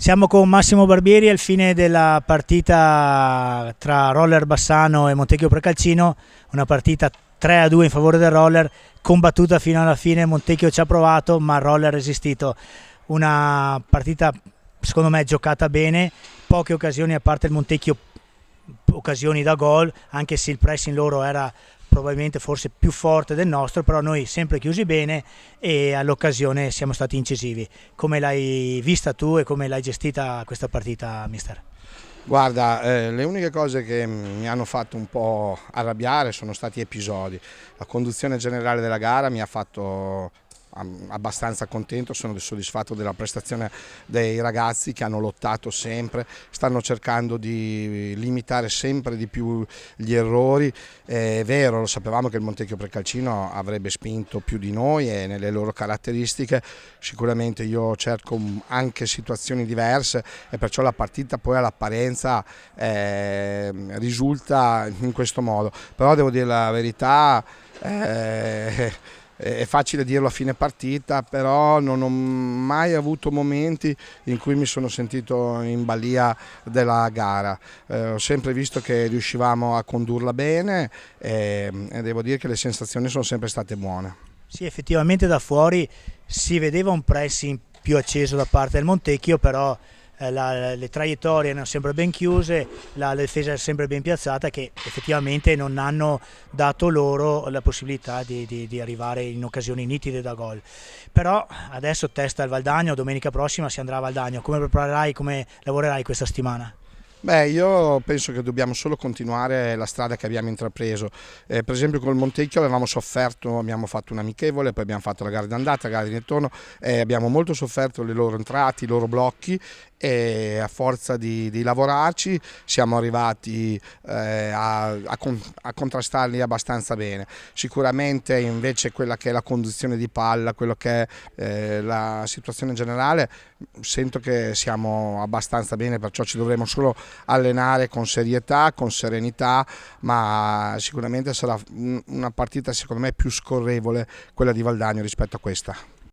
Siamo con Massimo Barbieri al fine della partita tra Roller Bassano e Montecchio Precalcino, una partita 3-2 in favore del Roller, combattuta fino alla fine. Montecchio ci ha provato ma il Roller ha resistito. Una partita secondo me giocata bene, poche occasioni a parte il Montecchio, occasioni da gol, anche se il pressing loro era probabilmente forse più forte del nostro, però noi sempre chiusi bene e all'occasione siamo stati incisivi. Come l'hai vista tu e come l'hai gestita questa partita, mister? Guarda, le uniche cose che mi hanno fatto un po' arrabbiare sono stati episodi. La conduzione generale della gara mi ha fatto abbastanza contento, sono soddisfatto della prestazione dei ragazzi che hanno lottato sempre, stanno cercando di limitare sempre di più gli errori. È vero, lo sapevamo che il Montecchio Precalcino avrebbe spinto più di noi e nelle loro caratteristiche sicuramente io cerco anche situazioni diverse e perciò la partita poi all'apparenza risulta in questo modo, però devo dire la verità, è facile dirlo a fine partita, però non ho mai avuto momenti in cui mi sono sentito in balia della gara. Ho sempre visto che riuscivamo a condurla bene e devo dire che le sensazioni sono sempre state buone. Sì, effettivamente da fuori si vedeva un pressing più acceso da parte del Montecchio, però le traiettorie erano sempre ben chiuse, la difesa era sempre ben piazzata, che effettivamente non hanno dato loro la possibilità di arrivare in occasioni nitide da gol. Però adesso testa il Valdagno, domenica prossima si andrà a Valdagno. Come preparerai, come lavorerai questa settimana? Beh, io penso che dobbiamo solo continuare la strada che abbiamo intrapreso. Per esempio col Montecchio avevamo sofferto, abbiamo fatto un amichevole, poi abbiamo fatto la gara d'andata, la gara di ritorno, abbiamo molto sofferto le loro entrate, i loro blocchi e a forza di lavorarci siamo arrivati a contrastarli abbastanza bene. Sicuramente invece quella che è la conduzione di palla, quello che è la situazione generale, sento che siamo abbastanza bene, perciò ci dovremo solo allenare con serietà, con serenità, ma sicuramente sarà una partita secondo me più scorrevole quella di Valdagno rispetto a questa.